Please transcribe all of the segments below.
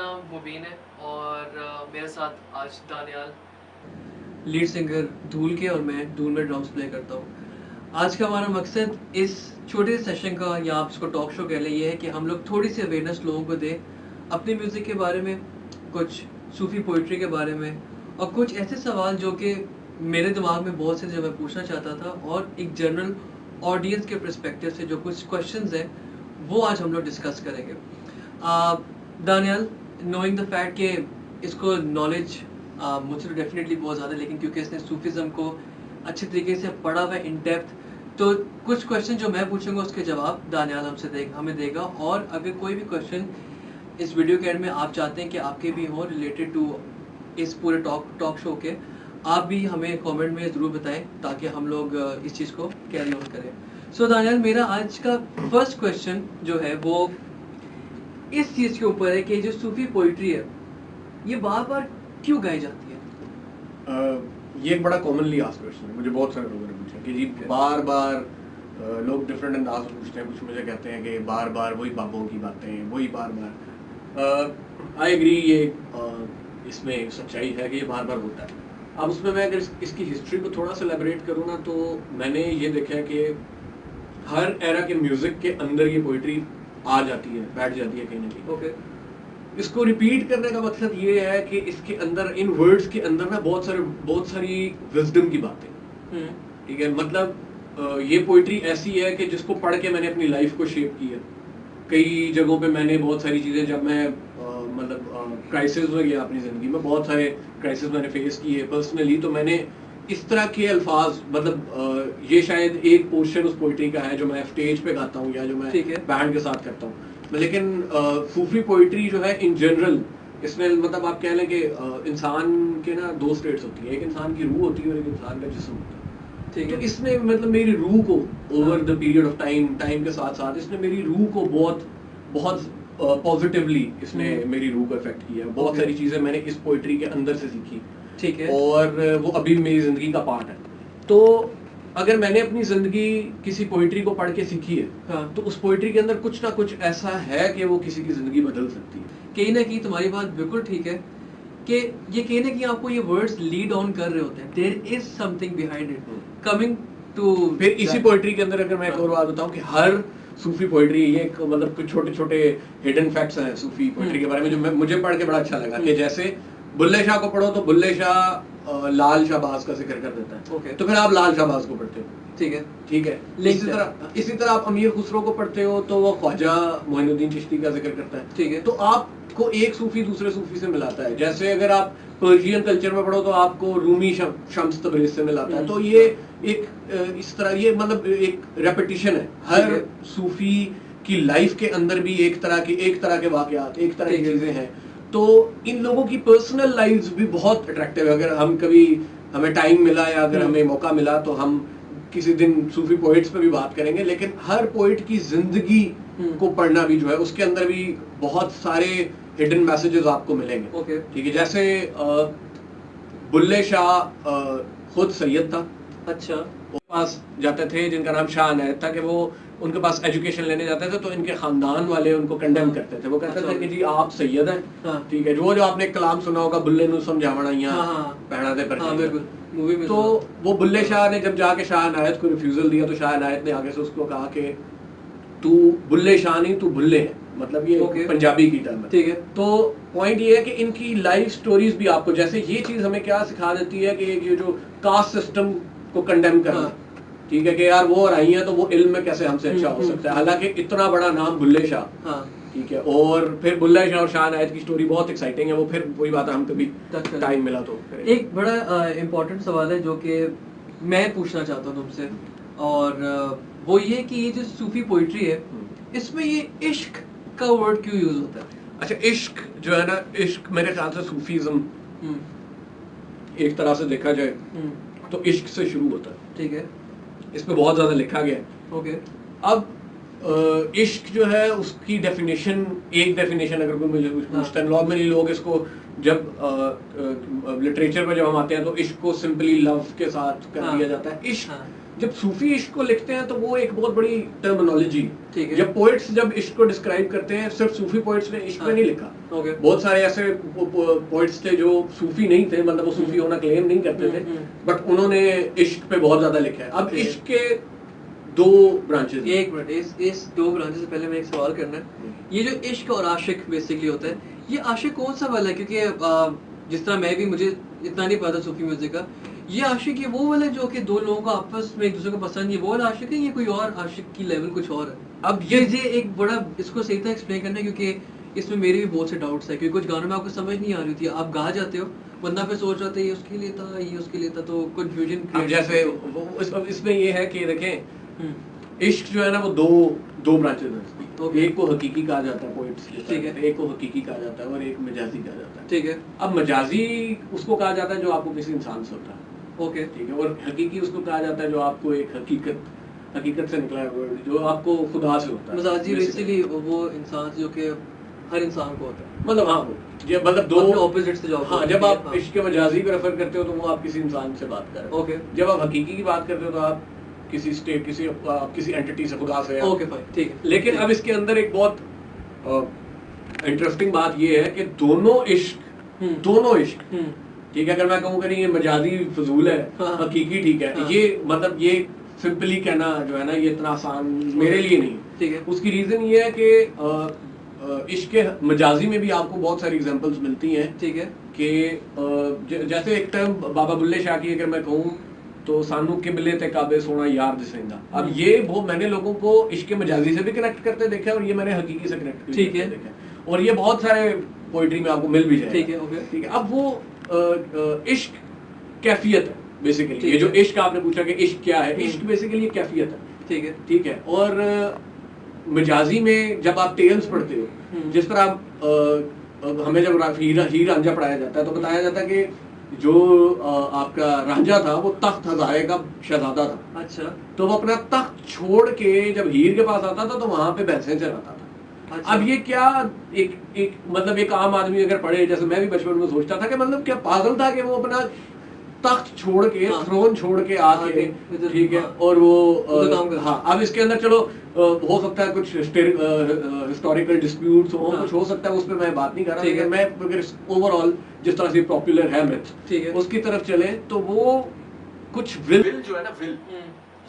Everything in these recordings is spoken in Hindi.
नाम मुबीन है और मेरे साथ आज दानियाल लीड सिंगर धूल के और मैं धूल में ड्रम्स प्ले करता हूँ। आज का हमारा मकसद इस छोटे से सेशन का या आप इसको टॉक शो कह लें ये है कि हम लोग थोड़ी सी अवेयरनेस लोगों को दें अपनी म्यूज़िक के बारे में, कुछ सूफ़ी पोइट्री के बारे में और कुछ ऐसे सवाल जो कि मेरे दिमाग में बहुत से जो मैं पूछना चाहता था और एक जनरल ऑडियंस के पर्सपेक्टिव से जो कुछ क्वेश्चंस हैं वो आज हम लोग डिस्कस करेंगे। दानियाल, नोइंग द फैक्ट कि इसको नॉलेज मुझसे तो डेफिनेटली बहुत ज़्यादा, लेकिन क्योंकि इसने सूफीज़म को अच्छे तरीके से पढ़ा हुआ है इन डेप्थ, तो कुछ क्वेश्चन जो मैं पूछूंगा उसके जवाब दानियाल हमें देगा। और अगर कोई भी क्वेश्चन इस वीडियो के एंड में आप चाहते हैं कि आपके भी हों रिलेटेड टू इस पूरे टॉक शो के, आप भी हमें कमेंट में ज़रूर बताएं ताकि हम लोग इस चीज़ को कैरी ऑन करें। सो दानियाल, मेरा आज का फर्स्ट क्वेश्चन जो है वो इस चीज़ के ऊपर है कि जो सूफी पोइट्री है ये बार बार क्यों गाई जाती है? ये एक बड़ा कॉमनली आस्क्ड क्वेश्चन है, मुझे बहुत सारे लोगों ने पूछा कि जी बार बार लोग डिफरेंट अंदाज में पूछते हैं। कुछ मुझे कहते हैं कि बार बार वही बाबों की बातें, वही बार बार। आई एग्री, ये इसमें सच्चाई है कि ये बार बार होता है। अब उसमें मैं अगर इसकी हिस्ट्री को थोड़ा सा एलैबोरेट करूँ ना, तो मैंने ये देखा है कि हर एरा के म्यूजिक के अंदर ये पोइट्री आ जाती है, बैठ जाती है कहीं ना कहीं। ओके, इसको रिपीट करने का मकसद ये है कि इसके अंदर, इन वर्ड्स के अंदर ना बहुत सारी विजडम की बातें, ठीक है। मतलब ये पोइट्री ऐसी है कि जिसको पढ़ के मैंने अपनी लाइफ को शेप किया। कई जगहों पे मैंने बहुत सारी चीज़ें, जब मैं मतलब क्राइसिस में गया अपनी ज़िंदगी में, बहुत सारे क्राइसिस मैंने फेस किए पर्सनली, तो मैंने इस तरह के अल्फाज, मतलब ये शायद एक पोर्शन उस पोइट्री का है जो मैं स्टेज पे गाता हूँ या जो मैं बैंड के साथ करता हूँ। लेकिन सूफी पोइट्री जो है इन जनरल, इसमें मतलब आप कह लें कि इंसान के ना दो स्टेट्स होती है, एक इंसान की रूह होती है और एक इंसान का जिस्म होता है, ठीक है। तो इसने मतलब मेरी रूह को over the period of time के साथ साथ इसने मेरी रूह को बहुत पॉजिटिवली इसने मेरी रूह को इफेक्ट किया। बहुत सारी चीजें मैंने इस पोइट्री के अंदर से सीखी, ठीक है, और वो अभी मेरी जिंदगी का पार्ट है। तो अगर मैंने अपनी जिंदगी किसी पोइट्री को पढ़ के सीखी है, हाँ, तो उस पोइट्री के अंदर कुछ ना कुछ ऐसा है कि वो किसी की जिंदगी बदल सकती है। कहीं ना कहीं तुम्हारी बात बिल्कुल ठीक है कि ये कहीं ना कहीं आपको ये वर्ड्स लीड ऑन कर रहे होते हैं। There is something behind it coming to. फिर इसी पोइट्री के अंदर अगर मैं एक और बात बताऊं कि हर सूफी पोइट्री, ये मतलब कुछ छोटे छोटे हिडन फैक्ट्स हैं सूफी पोइट्री के बारे में जो मुझे पढ़ के बड़ा अच्छा लगा। कि जैसे बुल्ले शाह को पढ़ो तो बुल्ले शाह लाल शाहबाज का जिक्र कर देता है, ओके, तो फिर आप लाल शाहबाज को पढ़ते हो, ठीक है, ठीक है। इसी तरह आप अमीर खुसरो को पढ़ते हो तो वो ख्वाजा मोइनुद्दीन चिश्ती का जिक्र करता है, ठीक है। तो आपको एक सूफी दूसरे सूफी से मिलाता है। जैसे अगर आप पर्शियन कल्चर में पढ़ो तो आपको रूमी शम्स तबरेज से मिलाता है। तो ये एक इस तरह, ये मतलब एक रेपिटिशन है। हर सूफी की लाइफ के अंदर भी एक तरह के वाकयात, एक तरह की चीजें हैं। तो इन लोगों की पर्सनल लाइव्स भी बहुत अट्रैक्टिव है। अगर हम कभी, हमें टाइम मिला या अगर हमें मौका मिला तो हम किसी दिन सूफी पोइट्स पे भी बात करेंगे। लेकिन हर पोइट की जिंदगी को पढ़ना भी जो है, उसके अंदर भी बहुत सारे हिडन मैसेजेस आपको मिलेंगे, ओके, ठीक है। जैसे बुल्ले शाह खुद सैयद था, अच्छा, वो पास जाते थे जिनका नाम शाह अनायत था, कि वो उनके पास एजुकेशन लेने जाते थे, तो इनके खानदान वाले उनको कंडेम करते थे। वो कहते थे कि जी आप सैयद हैं, ठीक है। जो आपने एक कलाम सुना होगा, बुल्ले नु समझावना पहना दे पर, मूवी में। तो वो बुल्ले शाह ने जब जाके शाह अनायत को रिफ्यूजल दिया, तो शाह अनायत ने आगे से उसको कहा कि तू बुल्ले शाह नहीं, तू बुल्ले है, मतलब ये पंजाबी की टर्म है, ठीक है। तो पॉइंट ये है कि इनकी लाइफ स्टोरीज भी आपको, जैसे ये चीज हमें क्या सिखा देती है कि ये जो कास्ट सिस्टम को कंडेम करना, ठीक है, कि यार वो और आई है तो वो इल्म में कैसे हमसे अच्छा हो सकता है। हालांकि इतना बड़ा नाम बुल्ले शाह, ठीक है। और फिर बुल्ले शाह और शाह अनायत की स्टोरी बहुत एक्साइटिंग है। वो फिर वही बात है, हम कभी टाइम मिला तो एक बड़ा इम्पोर्टेंट सवाल है जो कि मैं पूछना चाहता हूँ तुमसे, और वो ये कि ये जो सूफी पोइट्री है इसमें ये इश्क का वर्ड क्यों यूज होता है? अच्छा, इश्क जो है ना, इश्क मेरे ख्याल से सूफीज्म एक तरह से देखा जाए तो इश्क से शुरू होता है, ठीक है। इस पे बहुत ज्यादा लिखा गया है, ओके। अब इश्क जो है उसकी डेफिनेशन, एक डेफिनेशन अगर कोई मुझे पूछता है, नॉर्मली लोग इसको जब लिटरेचर में जब हम आते हैं तो इश्क को सिंपली लव के साथ कर दिया जाता है। इश्क जब सूफी इश्क को लिखते हैं तो वो एक बहुत बड़ी टर्मिनोलॉजी, ठीक है। जब पोइट्स जब इश्क को डिस्क्राइब करते हैं, सिर्फ सूफी पोइट्स ने इश्क में नहीं लिखा। ओके। बहुत सारे ऐसे पोइट्स थे जो सूफी नहीं थे, मतलब वो सूफी होना क्लेम नहीं करते थे, बट उन्होंने इश्क पे बहुत ज्यादा लिखा है। अब इश्क के दो ब्रांचेस। एक मिनट, इस दो ब्रांचेस से पहले मैं एक सवाल करना है। ये जो इश्क और आशिक बेसिकली होता है, ये आशिक कौन सा वाला है? क्योंकि जिस तरह मैं भी, मुझे इतना नहीं पता सूफी म्यूजिक का, ये आशिक ये वो वाला है जो कि दो लोगों को आपस में एक दूसरे को पसंद, ये वो वाला आशिक है, ये कोई और आशिक की लेवल कुछ और है? अब ये एक बड़ा इसको सही तरह एक्सप्लेन करना है, क्योंकि इसमें मेरे भी बहुत से डाउट्स है, क्योंकि कुछ गानों में आपको समझ नहीं आ रही होती है, आप गा जाते हो, बंदा फिर सोच रहा था ये उसके लिए था, ये उसके लिए था, तो कंफ्यूजन। अब जैसे इसमें ये है कि देखें, इश्क जो है ना वो दो ब्रांचेस हैं। एक को हकीकी कहा जाता है पोइट्स, ठीक है। एक को हकीकी कहा जाता है और एक मजाजी कहा जाता है। ठीक है। अब मजाजी उसको कहा जाता है जो आपको किसी इंसान से होता है, ओके, ठीक है, और हकीकी उसको कहा जाता है जो आपको एक हकीकत से निकला है वर्ड, जो आपको खुदा से होता है। मजाजी बेसिकली वो इंसान जो कि हर इंसान को होता है, मतलब हाँ, ये मतलब दो ऑपोजिट से जो हाँ, जब आप इश्क के मजाजी पे रेफर करते हो तो वो आप किसी इंसान से बात कर रहे हो। ओके। जब आप हकीकी की बात करते हो तो आप किसी स्टेट, किसी एंटिटी से, खुदा से। ओके फाइन, ठीक है। लेकिन अब इसके अंदर एक बहुत इंटरेस्टिंग बात ये है कि दोनों इश्क ठीक है, अगर मैं कहूँ कि ये मजाजी फजूल है, हाँ। हकीकी ठीक है, हाँ। ये मतलब ये सिंपली कहना जो है ना, ये इतना आसान मेरे लिए नहीं। ठीक है। उसकी रीजन ये है कि इश्क के मजाजी में भी आपको बहुत सारी एग्जांपल्स मिलती हैं। ठीक है। कि जैसे एक टर्म बाबा बुल्ले शाह की अगर मैं कहूँ तो सानू किबले ते काबे सोना यार दिसेंदा। अब ये वो मैंने लोगों को इश्क के मजाजी से भी कनेक्ट करते देखा और ये मैंने हकीकी से कनेक्ट ठीक है। देखा, और ये बहुत सारे पोइट्री में आपको मिल भी जाएगा। ठीक है। ओके। ठीक है। अब वो इश्क कैफियत है बेसिकली। ठीक ये जो है। इश्क आपने पूछा कि इश्क क्या है, इश्क बेसिकली ये कैफियत है। ठीक है। ठीक है। और मजाजी में जब आप टेल्स पढ़ते हो, जिस पर आप हमें जब हीर रांझा पढ़ाया जाता है तो बताया जाता है कि जो आपका रांझा था वो तख्त हजारे का शहजादा था। अच्छा। तो वो अपना तख्त छोड़ के जब हीर के पास आता था तो वहां पे भैंसें चराता था। अच्छा। अब ये क्या एक मतलब एक आम आदमी अगर पढ़े, जैसे मैं भी बचपन में सोचता था कि मतलब क्या पागल था कि वो अपना तख्त छोड़ के, थ्रोन छोड़ के आके, ठीक है, और वो हाँ। अब इसके अंदर चलो हो सकता है कुछ हिस्टोरिकल डिस्प्यूट्स हो, कुछ हो सकता है, उस पर मैं बात नहीं कर रहा, लेकिन मैं अगर ओवरऑल जिस तरह से पॉपुलर है मिथ, ठीक है, उसकी तरफ चले तो वो कुछ विल जो है ना, विल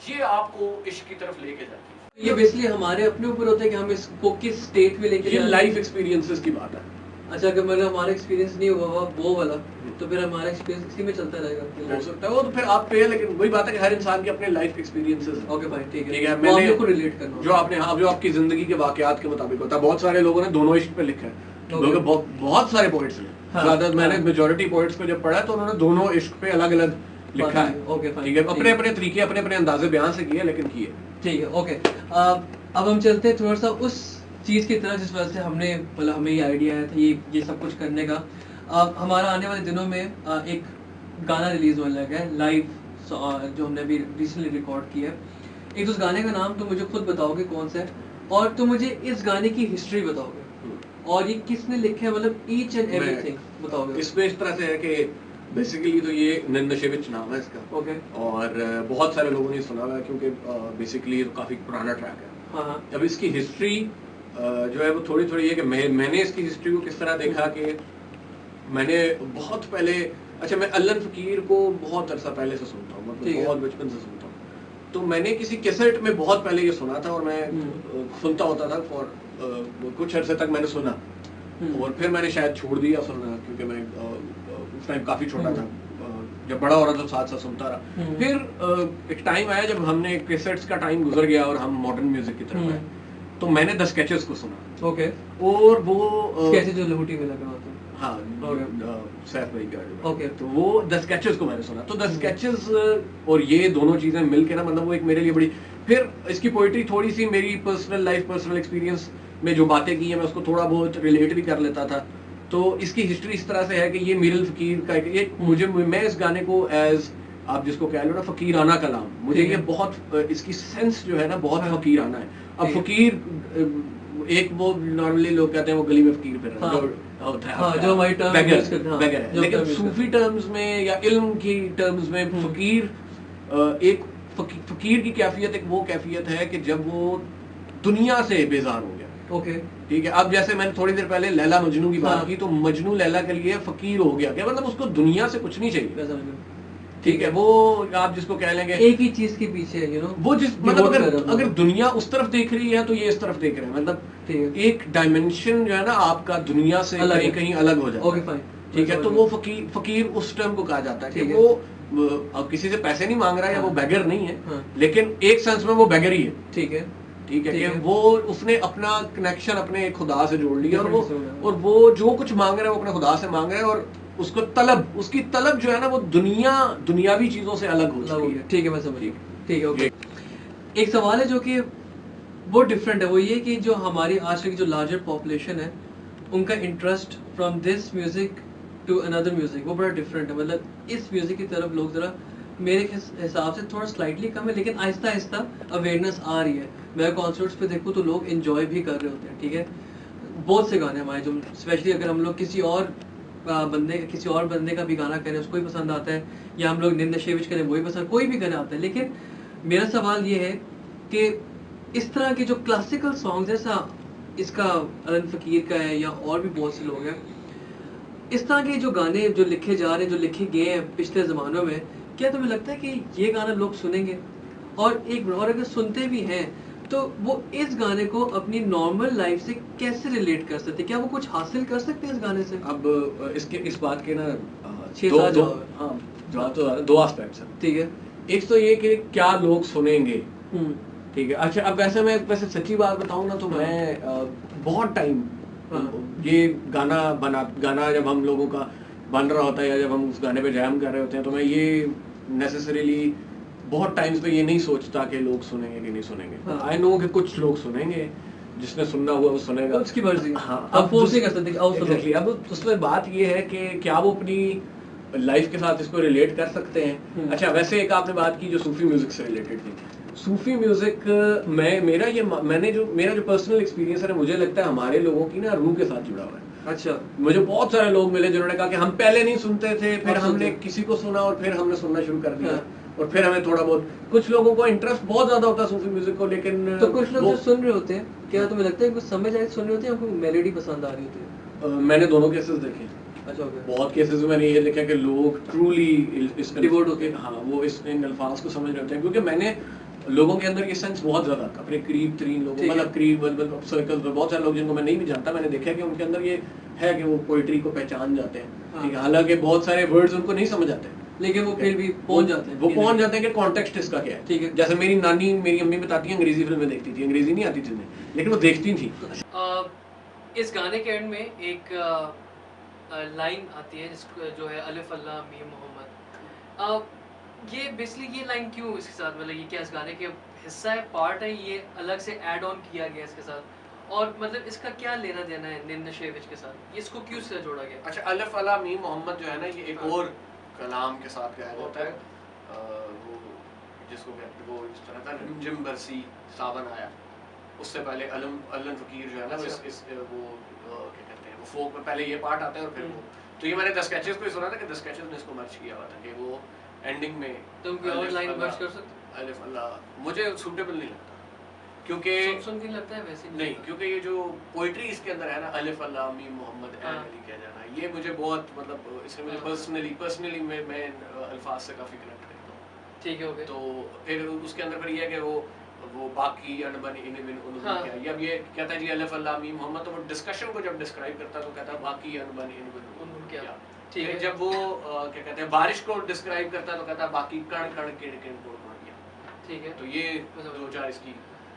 ये आपको इश्क की तरफ लेके जाती है। ये बेसिकली हमारे अपने ऊपर होता है कि हम इसको किस स्टेट में लेके ये लाइफ एक्सपीरियंसेस की बात है। अच्छा, अगर मतलब हमारा एक्सपीरियंस नहीं हुआ वो वाला, तो फिर हमारा एक्सपीरियंस इसी में चलता रहेगा। हो सकता है वो तो फिर आप पे है, लेकिन वही बात है कि हर इंसान के अपने लाइफ एक्सपीरियंसेस हैं। ओके भाई, ठीक है। ठीक है। मैंने मैंने को रिलेट करना जो आपने हाँ, जो आपकी जिंदगी के वाकयात के मुताबिक होता है। बहुत सारे लोगों ने दोनों इश्क पे लिखा है। बहुत सारे पोइट्स हैं, ज्यादा मैंने मेजॉरिटी पोइट्स को जब पढ़ा तो उन्होंने दोनों इश्क पे अलग अलग लिखा है। ओके, ठीक है। अपने अपने तरीके, अपने अपने अंदाजे बयान से किए, लेकिन किए। ठीक है। ओके। अब हम चलते हैं थोड़ा सा उस चीज़ की तरह जिस वजह से हमने मतलब हमें ये आइडिया आया था ये सब कुछ करने का। हमारा आने वाले दिनों में एक गाना रिलीज होने लगा है लाइव, जो हमने अभी रिसेंटली रिकॉर्ड किया है। एक तो उस गाने का नाम तो मुझे खुद बताओगे कौन सा है, और तो मुझे इस गाने की हिस्ट्री बताओगे, और ये किसने लिखा है, मतलब ईच एंड एवरीथिंग बताओगे। इसमें इस तरह से है कि बेसिकली तो ये नशेविच नाम है इसका। ओके। और बहुत सारे लोगों ने सुना हुआ है क्योंकि बेसिकली ये तो काफी पुराना ट्रैक है। हाँ। अब इसकी हिस्ट्री जो है वो थोड़ी थोड़ी है कि मैंने इसकी हिस्ट्री को किस तरह देखा कि मैंने बहुत पहले, अच्छा, मैं अल्लन फकीर को बहुत अरसा पहले से सुनता हूँ, मतलब बहुत बचपन से सुनता हूँ। तो मैंने किसी कैसेट में बहुत पहले ये सुना था और मैं सुनता होता था फॉर कुछ अरसे तक मैंने सुना, और फिर मैंने शायद छोड़ दिया सुनना क्योंकि मैं उस टाइम काफी छोटा था। जब बड़ा हो रहा था साथ साथ सुनता रहा। फिर एक टाइम आया जब हमने कैसेट्स का टाइम गुजर गया और हम मॉडर्न म्यूजिक की तरफ आए, तो मैंने द स्केचेस को सुना। ओके। और वो स्केचेस जो लहूटी में लगा होता है। हाँ, सैफ भाई का। ओके। तो वो द स्केचेस को मैंने सुना। तो द स्केचेस और ये दोनों चीजें मिलके ना, मतलब वो एक मेरे लिए बड़ी, फिर इसकी पोइट्री थोड़ी सी मेरी पर्सनल लाइफ, पर्सनल एक्सपीरियंस में जो बातें की है मैं उसको थोड़ा बहुत रिलेट भी कर लेता था। तो इसकी हिस्ट्री इस तरह से है कि ये मीरल फकीर का मैं इस गाने को एज आप जिसको कह लो ना फकीराना कलाम, मुझे ये बहुत इसकी सेंस जो है ना बहुत फकीराना है। अब फकीर एक वो नॉर्मली लोग कहते हैं वो गली में फकीर फिर रहा है, जो हमारी टर्म है, लेकिन सूफी टर्म्स में या इल्म की टर्म्स में फकीर एक फकीर की कैफियत एक वो कैफियत है कि जब वो दुनिया से बेजार हो गया। ओके ठीक है, अब जैसे मैंने थोड़ी देर पहले लैला मजनू की बात हाँ। की, तो मजनू लैला के लिए फकीर हो गया, क्या मतलब उसको दुनिया से कुछ नहीं चाहिए। मैं समझ गया। ठीक है, वो आप जिसको कह लेंगे एक ही चीज के पीछे यू नो वो जिस मतलब devote कर रहा अगर हूँ। दुनिया उस तरफ देख रही है तो ये इस तरफ देख रहे हैं, मतलब ठीक है एक डायमेंशन जो है ना आपका दुनिया से अलग कहीं है। कहीं अलग हो जाता ओके है। फाइन ठीक है, तो वो फकीर उस टर्म को कहा जाता है कि ठीक है। वो अब किसी से पैसे नहीं मांग रहा है या वो हाँ। बैगर नहीं है, हाँ। लेकिन एक सेंस में वो बैगर ही है। ठीक है ठीक है ठीक कि है। वो उसने अपना कनेक्शन अपने खुदा से जोड़ लिया, Different से हो गया। और वो जो कुछ मांग रहा है वो अपने खुदा से मांग रहा है, और उसको उसकी तलब जो है ना वो दुनियावी चीजों से अलग हो अलग हो चुकी गया। है। ठीक है मैं समझ गया। ठीक है ओके। एक सवाल है जो कि वो डिफरेंट है, वो ये कि जो हमारी आजकल की जो लार्जर पॉपुलेशन है उनका interest from this music to another music वो बड़ा डिफरेंट है। मतलब इस म्यूजिक की तरफ लोग ज़रा मेरे हिसाब से थोड़ा स्लाइटली कम है, लेकिन आहिस्ता आहिस्ता अवेयरनेस आ रही है। मैं कॉन्सर्ट्स पे देखूँ तो लोग इन्जॉय भी कर रहे होते हैं। ठीक है, बहुत से गाने हमारे जो स्पेशली अगर हम लोग किसी और बंदे का भी गाना करें उसको ही पसंद आता है, या हम लोग निंदा शेविच करें वही पसंद, कोई भी गाना आता है। लेकिन मेरा सवाल ये है कि इस तरह के जो क्लासिकल सॉन्ग्स जैसा इसका अलन फकीर का है या और भी बहुत से लोग हैं, इस तरह के जो गाने जो लिखे जा रहे हैं, जो लिखे गए हैं पिछले ज़मानों में, क्या तुम्हें लगता है कि ये गाना लोग सुनेंगे? और अगर सुनते भी हैं तो वो इस गाने को अपनी नॉर्मल लाइफ से कैसे रिलेट कर सकते हैं? क्या वो कुछ हासिल कर सकते हैं इस गाने से? अब इस बात के ना छह दो सात दो जवाब है। हाँ जवाब तो दो एस्पेक्ट्स हैं। ठीक है। एक तो ये कि क्या लोग सुनेंगे। हम्म। ठीक है, अच्छा अब मैं वैसे सच्ची बात बताऊं ना तो हाँ। मैं बहुत टाइम हाँ। ये गाना जब हम लोगों का बन रहा होता है या जब हम उस गाने पे जैम कर रहे होते हैं, तो मैं ये नेसेसरीली बहुत टाइम्स पे ये नहीं सोचता कि लोग सुनेंगे कि नहीं सुनेंगे। हाँ। आई नो कि कुछ लोग सुनेंगे, जिसने सुनना हुआ वो सुनेगा, उसकी मर्जी। हाँ अब फोर्स नहीं कर सकते कि आओ सुनो। Exactly, अब उसमें बात ये है कि क्या वो अपनी लाइफ के साथ इसको रिलेट कर सकते हैं। अच्छा वैसे एक आपने बात की जो सूफी म्यूजिक से रिलेटेड थी। सूफी म्यूजिक मेरा जो पर्सनल एक्सपीरियंस है, मुझे लगता है हमारे लोगों की ना रूह के साथ जुड़ा हुआ है। अच्छा मुझे बहुत सारे लोग मिले जिन्होंने कहा कि हम पहले नहीं सुनते थे, फिर अब हमने सुनते। किसी को सुना और फिर हमने सुनना शुरू कर दिया, हाँ। और फिर हमें थोड़ा बहुत, कुछ लोगों को इंटरेस्ट बहुत ज्यादा होता है सूफी म्यूजिक को, लेकिन तो कुछ लोग वो- जो सुन रहे होते हैं, क्या तुम्हें लगता है कुछ समझ आए सुन रहे होते हैं, उनको मेलोडी पसंद आ रही होती है? मैंने दोनों केसेस देखे। अच्छा ओके। बहुत केसेस में मैंने ये देखा कि लोग ट्रूली इस Devote होते हैं। हाँ वो इन अल्फाज को समझ रहे होते हैं, क्योंकि मैंने लोगों के अंदर ये सेंस बहुत ज्यादा था, अपने करीब तरीन लोगों, ठीक है। मतलब करीब सर्कल में बहुत सारे लोग जिनको मैं नहीं भी जानता, मैंने देखा कि उनके अंदर ये है कि वो पोइट्री को पहचान जाते हैं। हाँ। ठीक है, हालांकि बहुत सारे वर्ड्स उनको नहीं समझ आते, लेकिन वो फिर भी पहुंच जाते हैं। वो पहुंच जाते हैं कि कॉन्टेक्स्ट इसका क्या है। ठीक है। जैसे मेरी नानी, मेरी अम्मी बताती है अंग्रेजी फिल्में देखती थी, अंग्रेजी नहीं आती थी उन्हें, लेकिन वो देखती थी। इस गाने के एंड में एक लाइन आती है जिसको जो है अलिफ अल्लाह मीम मोहम्मद। ये बेसिकली ये लाइन क्यों इसके साथ, मतलब ये क्या इस गाने के हिस्सा है, पार्ट है, ये अलग से ऐड ऑन किया गया इसके साथ, और मतलब इसका क्या लेना देना है निंद शेविच के साथ, ये इसको क्यों से जोड़ा गया? अच्छा अलिफ अला मीम मोहम्मद जो है ना, ये एक हाँ। और कलाम के साथ गाया जाता है, वो जिसको कहते हैं, वो इस तरह था ना, जिम बरसी सावन आया, उससे पहले अलन फकीर जो है ना, अच्छा। वो क्या कहते हैं, वो फोक में पहले ये पार्ट आता है और फिर वो, तो ये मैंने द स्केचेस को ही सुना था कि द स्केचेस ने इसको मर्ज किया हुआ था, कि वो एंडिंग में तुम कोई और अलिफ लाइन अल्लाह- मर्ज कर सकते अलिफ अल्लाह मुझे सूटेबल नहीं लगता, क्योंकि सुन के लगता है वैसे नहीं, क्योंकि ये जो पोइट्री इसके अंदर है ना, अलिफ अल्लाह मीम मोहम्मद हाँ। अली किया जाना, ये मुझे बहुत मतलब इससे मुझे हाँ। पर्सनली मैं अल्फाज से काफी कनेक्ट करता हूँ। ठीक है ओके। तो फिर उसके अंदर फिर ये है कि वो बाकी अनबन इनबिन उन्होंने हाँ। क्या, ये अब ये कहता है जी अलिफ अल्लाह मीम मोहम्मद, तो वो डिस्कशन को जब डिस्क्राइब करता है तो कहता है बाकी अनबन इनबिन उन्होंने क्या। क्या। ठीक फिर है। जब वो क्या कहते हैं बारिश को डिस्क्राइब करता है तो कहता है बाकी कण कण किण किण कोड़ कोड़ गया। ठीक है। तो ये दो चार इसकी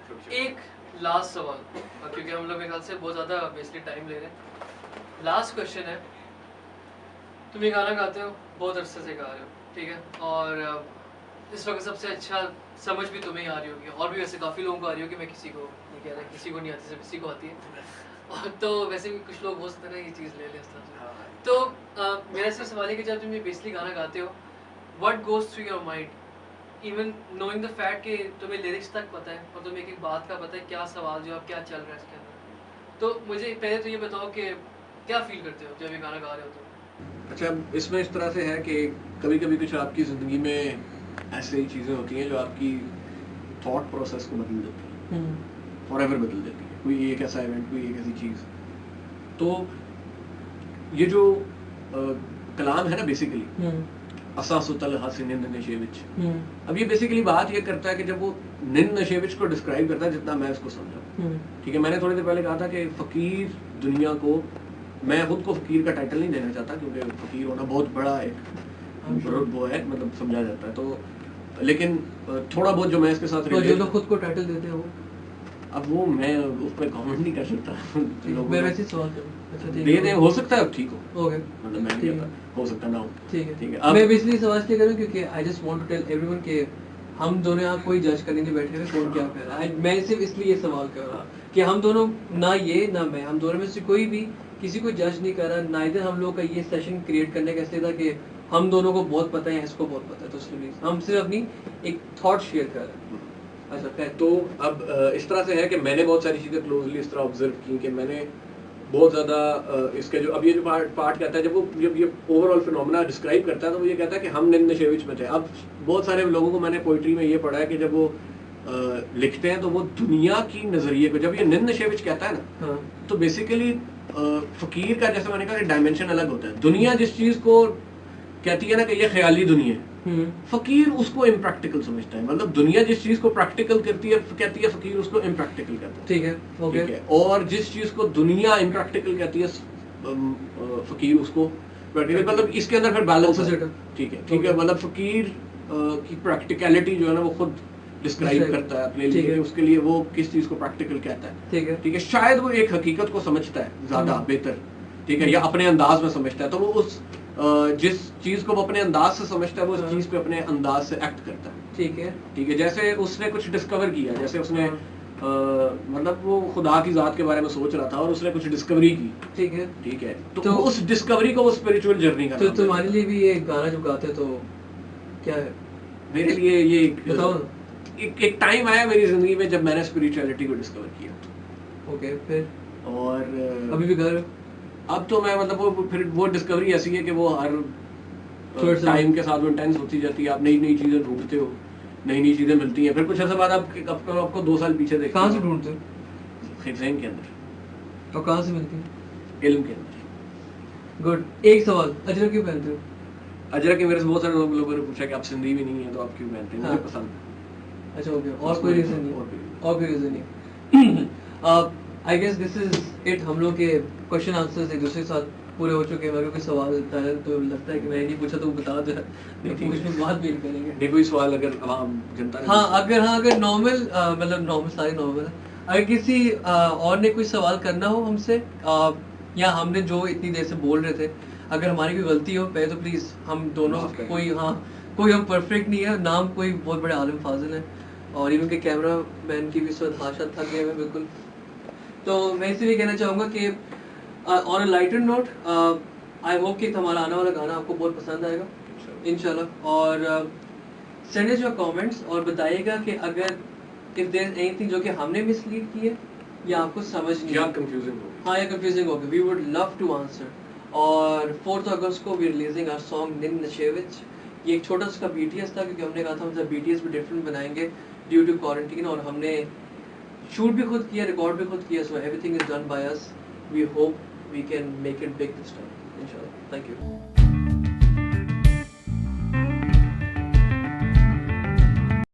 छोटी-छोटी- एक लास्ट सवाल, क्योंकि हम लोग मेरे ख्याल से बहुत ज़्यादा बेसिकली टाइम ले रहे हैं। लास्ट क्वेश्चन है, तुम ये गाना गाते हो, बहुत अरसे से गा रहे हो, ठीक है, और इस वक्त सबसे अच्छा समझ भी तुम्हें ही आ रही होगी, और भी वैसे काफ़ी लोगों को आ रही होगी, मैं किसी को नहीं कह रहा, किसी को नहीं आती, सिर्फ किसी को आती है, और तो वैसे भी कुछ लोग हो सकते हैं ना ये चीज़ ले लें इस तरह से। हाँ। तो मेरा सिर्फ सवाल है कि जब तुम ये बेसिकली गाना गाते हो, what goes through your mind, even knowing the fact कि तुम्हें लिरिक्स तक पता है और तुम्हें एक एक बात का पता है क्या सवाल जवाब क्या चल रहा है इसके अंदर, तो मुझे पहले तो ये बताओ कि क्या फील करते हो जब ये गाना गा रहे हो? तो अच्छा इसमें इस तरह से है कि कभी कभी कुछ आपकी ज़िंदगी में ऐसे ही चीज़ें होती हैं जो आपकी थॉट प्रोसेस को बदल देती हैं, फॉरएवर बदल देती है। कोई एक ऐसा इवेंट, कोई एक ऐसी चीज़। तो ये जो कलाम है ना बेसिकली, असासुतल हासिन नशेविच, अब ये बेसिकली बात ये करता है कि जब वो निन नशेविच को डिस्क्राइब करता है, जितना मैं इसको समझा, ठीक है, मैंने थोड़ी देर पहले कहा था कि फ़कीर दुनिया को, मैं खुद को फ़कीर का टाइटल नहीं देना चाहता क्योंकि फ़कीर होना बहुत बड़ा एक वो है, मतलब समझा जाता है, तो लेकिन थोड़ा बहुत जो मैं इसके साथ तो जो लोग खुद को टाइटल देते हैं वो, अब वो मैं उस पर कमेंट नहीं कर सकता। मैं वैसे ही सवाल करूं, अच्छा ठीक दे दे, हो सकता है ठीक हो, ओके, मतलब मैं नहीं कहता, हो सकता ना हो, ठीक है, ठीक है। मैं बेसिकली सवाल इसलिए कर रहा हूं क्योंकि I just want to tell everyone कि हम दोनों यहाँ कोई जज करने नहीं बैठे हुए कौन क्या कर रहा है। मैं सिर्फ इसलिए ये सवाल कर रहा हूँ कि हम दोनों, ना ये ना मैं, हम दोनों में से कोई भी किसी को जज नहीं कर रहा। ना इधर हम लोग का ये सेशन क्रिएट करने का इसलिए था कि हम दोनों को बहुत पता है, इसको बहुत पता है, तो इसलिए हम सिर्फ अपनी एक थॉट शेयर कर रहे हैं। अच्छा खैर, तो अब इस तरह से है कि मैंने बहुत सारी चीज़ें क्लोजली इस तरह ऑब्जर्व की कि मैंने बहुत ज़्यादा इसके जो अब ये जो पार्ट कहता है, जब ये ओवरऑल फिनोमेना डिस्क्राइब करता है, तो वो ये कहता है कि हम निन नशेविच में थे। अब बहुत सारे लोगों को मैंने पोइट्री में ये पढ़ा है कि जब वो लिखते हैं तो वो दुनिया की नज़रिए को, जब ये निन नशेविच कहता है ना, हाँ, तो बेसिकली फ़कीर का, जैसे मैंने कहा, डायमेंशन अलग होता है। दुनिया जिस चीज़ को कहती है ना कि ये ख्याली दुनिया है, फकीर उसको इम्प्रैक्टिकल समझता है। मतलब दुनिया जिस चीज को प्रैक्टिकल करती है कहती है, फकीर उसको इम्प्रैक्टिकल कहता है, ठीक है, ओके, ठीक है। और जिस चीज को दुनिया इम्प्रैक्टिकल कहती है, फकीर उसको प्रैक्टिकल, मतलब इसके अंदर फिर बैलेंस है, ठीक है, ठीक है। मतलब फकीर की प्रैक्टिकलिटी जो है ना वो खुद डिस्क्राइब करता है अपने लिए, उसके लिए वो किस चीज को प्रैक्टिकल कहता है, ठीक है, ठीक है। शायद वो एक हकीकत को समझता है ज्यादा बेहतर, ठीक है, या अपने अंदाज में समझता है, तो वो उस जिस चीज को वो अपने अंदाज से समझता है, वो उस चीज पे अपने अंदाज से एक्ट करता है, ठीक है, ठीक है। जैसे उसने कुछ डिस्कवर किया, जैसे उसने मतलब वो खुदा की जात के बारे में सोच रहा था और उसने कुछ डिस्कवरी की, ठीक है, ठीक है, तो उस डिस्कवरी को वो स्पिरिचुअल जर्नी का, तो तुम्हारे लिए भी ये गाना जो गाते तो क्या है? मेरे लिए ये बताओ ना। एक टाइम आया मेरी जिंदगी में जब मैंने स्पिरिचुअलिटी को डिस्कवर किया, ओके, फिर और अभी भी कर, अब तो मैं मतलब वो फिर वो डिस्कवरी ऐसी है कि वो हर टाइम के साथ वो इंटेंस होती जाती है। आप नई नई चीजें ढूंढते हो, नई नई चीजें मिलती हैं, फिर कुछ ऐसा बाद आपको 2 साल पीछे देखते कहाँ से ढूंढते हो? हिफ्ज़ के अंदर, और कहाँ से मिलती है? इल्म के अंदर। गुड, एक सवाल, अजरक क्यों पहनते हो? अजरक के मेरे से बहुत सारे लोगों ने पूछा कि आप सिंधी भी नहीं है तो आप क्यों पहनते हैं? मुझे पसंद है। अच्छा, ओके, और कोई रीजन नहीं? और कोई रीजन नहीं। I guess this is it. हम लोग के क्वेश्चन आंसर्स एक दूसरे के साथ पूरे हो चुके हैं। अगर कोई सवाल है तो लगता है कि मैंने नहीं पूछा तो बता दे, कुछ बात भी करेंगे। नहीं, कोई सवाल अगर आवाम जनता ने, हाँ, अगर नॉर्मल, मतलब नॉर्मल, सारे नॉर्मल है, अगर किसी और ने कोई सवाल करना हो हमसे, या हमने जो इतनी देर से बोल रहे थे, अगर हमारी कोई गलती हो पहले तो प्लीज़, हम दोनों कोई हम परफेक्ट नहीं है, नाम कोई बहुत बड़े आलिम फाजिल है, और इवन के कैमरा मैन की भी इस वक्त हाशा थक गए हैं बिल्कुल। तो मैं इसलिए कहना चाहूँगा कि on a lighter note, I hope कि हमारा आने वाला गाना आपको बहुत पसंद आएगा इंशाल्लाह। और सेंड अस योर कमेंट्स और बताइएगा कि अगर इफ देयर इज एनीथिंग जो कि हमने मिसलीड की है या आपको समझ नहीं, या कंफ्यूजिंग हो, हाँ, या कंफ्यूजिंग हो गया, we would love to answer. और 4 अगस्त को वी रिलीजिंग आवर सॉन्ग निन नशेविच। ये एक छोटा सा BTS था क्योंकि हमने कहा था हम BTS भी डिफरेंट बनाएंगे ड्यू टू क्वारंटीन, और हमने शूट भी खुद किया, रिकॉर्ड भी खुद किया, so everything is done by us. We hope we can make it big this time इंशाल्लाह। Thank you.